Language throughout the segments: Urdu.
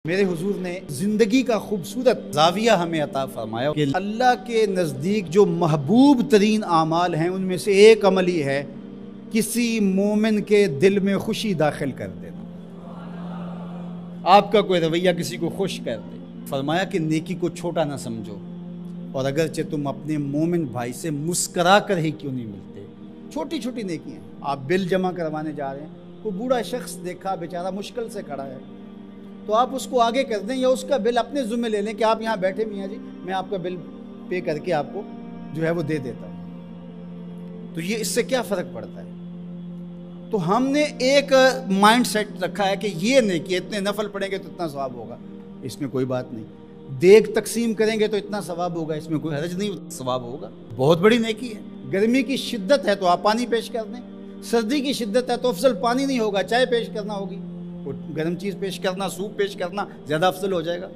میرے حضور نے زندگی کا خوبصورت زاویہ ہمیں عطا فرمایا کہ اللہ کے نزدیک جو محبوب ترین اعمال ہیں ان میں سے ایک عمل ہی ہے کسی مومن کے دل میں خوشی داخل کر دینا۔ آپ کا کوئی رویہ کسی کو خوش کر دے۔ فرمایا کہ نیکی کو چھوٹا نہ سمجھو، اور اگرچہ تم اپنے مومن بھائی سے مسکرا کر ہی کیوں نہیں ملتے، چھوٹی چھوٹی نیکی ہیں۔ آپ بل جمع کروانے جا رہے ہیں، کوئی بوڑھا شخص دیکھا بیچارہ مشکل سے کھڑا ہے، تو آپ اس کو آگے کر دیں یا اس کا بل اپنے ذمہ لے لیں کہ آپ یہاں بیٹھے میاں جی، میں آپ کا بل پے کر کے آپ کو جو ہے وہ دے دیتا ہوں۔ تو یہ اس سے کیا فرق پڑتا ہے؟ تو ہم نے ایک مائنڈ سیٹ رکھا ہے کہ یہ نیکی اتنے نفل پڑھیں گے تو اتنا ثواب ہوگا، اس میں کوئی بات نہیں۔ دیگ تقسیم کریں گے تو اتنا ثواب ہوگا، اس میں کوئی حرج نہیں، ثواب ہوگا، بہت بڑی نیکی ہے۔ گرمی کی شدت ہے تو آپ پانی پیش کر دیں، سردی کی شدت ہے تو افضل پانی نہیں ہوگا، چائے پیش کرنا ہوگی، گرم چیز پیش کرنا، سوپ پیش کرنا زیادہ افضل ہو جائے گا۔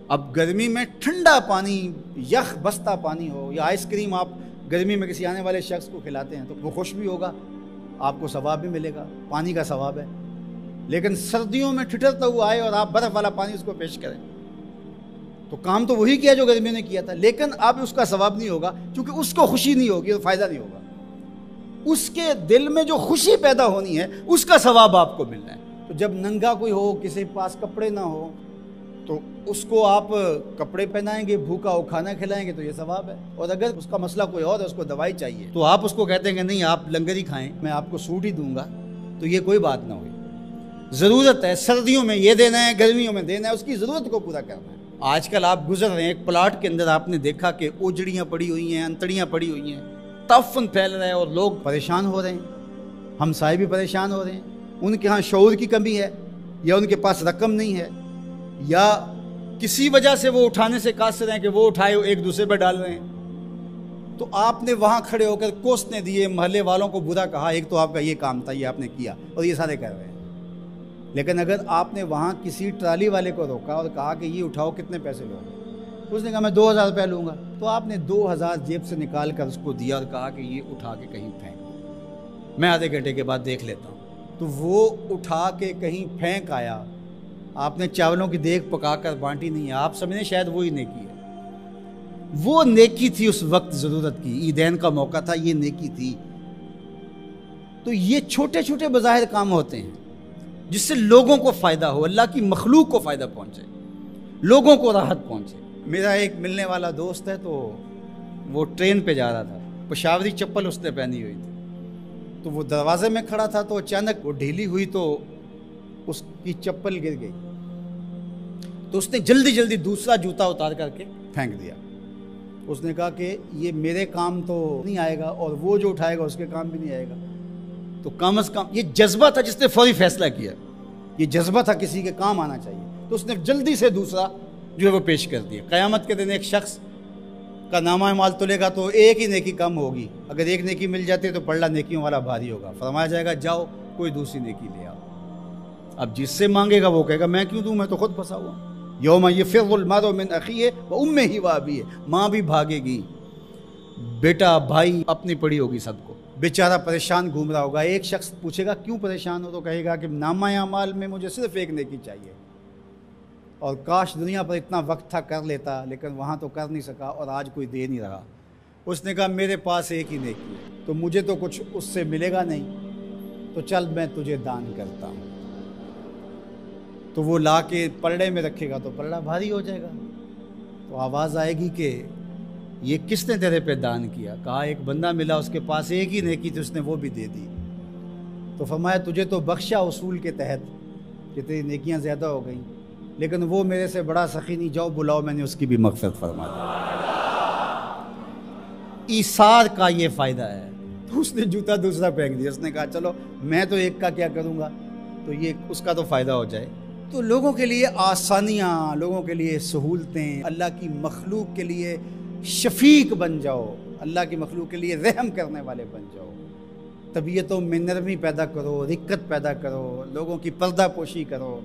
اب گرمی میں ٹھنڈا پانی، یخ بستہ پانی ہو یا آئس کریم آپ گرمی میں کسی آنے والے شخص کو کھلاتے ہیں تو وہ خوش بھی ہوگا، آپ کو ثواب بھی ملے گا، پانی کا ثواب ہے۔ لیکن سردیوں میں ٹھٹرتا ہوا آئے اور آپ برف والا پانی اس کو پیش کریں تو کام تو وہی کیا جو گرمیوں نے کیا تھا، لیکن اب اس کا ثواب نہیں ہوگا کیونکہ اس کو خوشی نہیں ہوگی تو فائدہ نہیں ہوگا۔ اس کے دل میں جو خوشی پیدا ہونی ہے اس کا ثواب آپ کو ملنا ہے۔ تو جب ننگا کوئی ہو، کسی پاس کپڑے نہ ہو، تو اس کو آپ کپڑے پہنائیں گے، بھوکا ہو کھانا کھلائیں گے تو یہ ثواب ہے۔ اور اگر اس کا مسئلہ کوئی اور ہے، اس کو دوائی چاہیے، تو آپ اس کو کہتے ہیں کہ نہیں آپ لنگر ہی کھائیں، میں آپ کو سوٹ ہی دوں گا، تو یہ کوئی بات نہ ہوئی۔ ضرورت ہے سردیوں میں یہ دینا ہے، گرمیوں میں دینا ہے، اس کی ضرورت کو پورا کرنا ہے۔ آج کل آپ گزر رہے ہیں ایک پلاٹ کے اندر، آپ نے دیکھا کہ اوجڑیاں پڑی ہوئی ہیں، انتڑیاں پڑی ہوئی ہیں، تعفن پھیل رہا ہے اور لوگ پریشان ہو رہے ہیں، ہمسائے بھی پریشان ہو رہے ہیں۔ ان کے ہاں شعور کی کمی ہے، یا ان کے پاس رقم نہیں ہے، یا کسی وجہ سے وہ اٹھانے سے قاصر ہیں کہ وہ اٹھائے ایک دوسرے پہ ڈال رہے ہیں۔ تو آپ نے وہاں کھڑے ہو کر کوسنے دیے، محلے والوں کو برا کہا، ایک تو آپ کا یہ کام تھا، یہ آپ نے کیا اور یہ سارے کر رہے ہیں۔ لیکن اگر آپ نے وہاں کسی ٹرالی والے کو روکا اور کہا کہ یہ اٹھاؤ، کتنے پیسے لوگے؟ اس نے کہا میں 2000 روپے لوں گا، تو آپ نے 2000 جیب سے نکال کر اس کو دیا اور کہا کہ یہ اٹھا کے کہیں پھینک، میں آدھے گھنٹے کے بعد دیکھ لیتا ہوں۔ تو وہ اٹھا کے کہیں پھینک آیا، آپ نے چاولوں کی دیگ پکا کر بانٹی نہیں ہے، آپ سمجھیں شاید وہی نیکی ہے۔ وہ نیکی تھی اس وقت ضرورت کی، عیدین کا موقع تھا، یہ نیکی تھی۔ تو یہ چھوٹے چھوٹے بظاہر کام ہوتے ہیں جس سے لوگوں کو فائدہ ہو، اللہ کی مخلوق کو فائدہ پہنچے، لوگوں کو راحت پہنچے۔ میرا ایک ملنے والا دوست ہے، تو وہ ٹرین پہ جا رہا تھا، پشاوری چپل اس نے پہنی ہوئی تھی، تو وہ دروازے میں کھڑا تھا، تو اچانک وہ ڈھیلی ہوئی تو اس کی چپل گر گئی، تو اس نے جلدی جلدی دوسرا جوتا اتار کر کے پھینک دیا۔ اس نے کہا کہ یہ میرے کام تو نہیں آئے گا اور وہ جو اٹھائے گا اس کے کام بھی نہیں آئے گا، تو کم از کم یہ جذبہ تھا جس نے فوری فیصلہ کیا، یہ جذبہ تھا کسی کے کام آنا چاہیے، تو اس نے جلدی سے دوسرا جو ہے وہ پیش کر دیا۔ قیامت کے دن ایک شخص کا نامہ اعمال تلے گا تو ایک ہی نیکی کم ہوگی، اگر ایک نیکی مل جاتی ہے تو پلڑا نیکیوں والا بھاری ہوگا، فرمایا جائے گا جاؤ کوئی دوسری نیکی لے آؤ۔ اب جس سے مانگے گا وہ کہے گا میں کیوں دوں، میں تو خود پھنسا ہوا ہوں۔ یوم یفر المرء من اخیہ وامہ وابیہ، ماں بھی بھاگے گی، بیٹا بھائی اپنی پڑی ہوگی سب کو، بیچارہ پریشان گھوم رہا ہوگا۔ ایک شخص پوچھے گا کیوں پریشان ہو، تو کہے گا کہ نامہ اعمال میں مجھے صرف ایک نیکی چاہیے، اور کاش دنیا پر اتنا وقت تھا کر لیتا، لیکن وہاں تو کر نہیں سکا اور آج کوئی دے نہیں رہا۔ اس نے کہا میرے پاس ایک ہی نیکی ہے، تو مجھے تو کچھ اس سے ملے گا نہیں، تو چل میں تجھے دان کرتا ہوں۔ تو وہ لا کے پلڑے میں رکھے گا تو پلڑا بھاری ہو جائے گا، تو آواز آئے گی کہ یہ کس نے تیرے پہ دان کیا؟ کہا ایک بندہ ملا، اس کے پاس ایک ہی نیکی تھی، اس نے وہ بھی دے دی۔ تو فرمایا تجھے تو بخشا اصول کے تحت کہ تیری نیکیاں زیادہ ہو گئیں، لیکن وہ میرے سے بڑا سخی نہیں، جاؤ بلاؤ، میں نے اس کی بھی مغفرت فرما دی۔ ایثار کا یہ فائدہ ہے۔ تو اس نے جوتا دوسرا پھینک دیا، اس نے کہا چلو میں تو ایک کا کیا کروں گا، تو یہ اس کا تو فائدہ ہو جائے۔ تو لوگوں کے لیے آسانیاں، لوگوں کے لیے سہولتیں، اللہ کی مخلوق کے لیے شفیق بن جاؤ، اللہ کی مخلوق کے لیے رحم کرنے والے بن جاؤ، طبیعتوں میں نرمی پیدا کرو، رقت پیدا کرو، لوگوں کی پردہ پوشی کرو،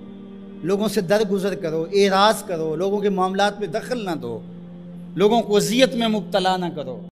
لوگوں سے درگزر کرو، اعراض کرو، لوگوں کے معاملات میں دخل نہ دو، لوگوں کو اذیت میں مبتلا نہ کرو۔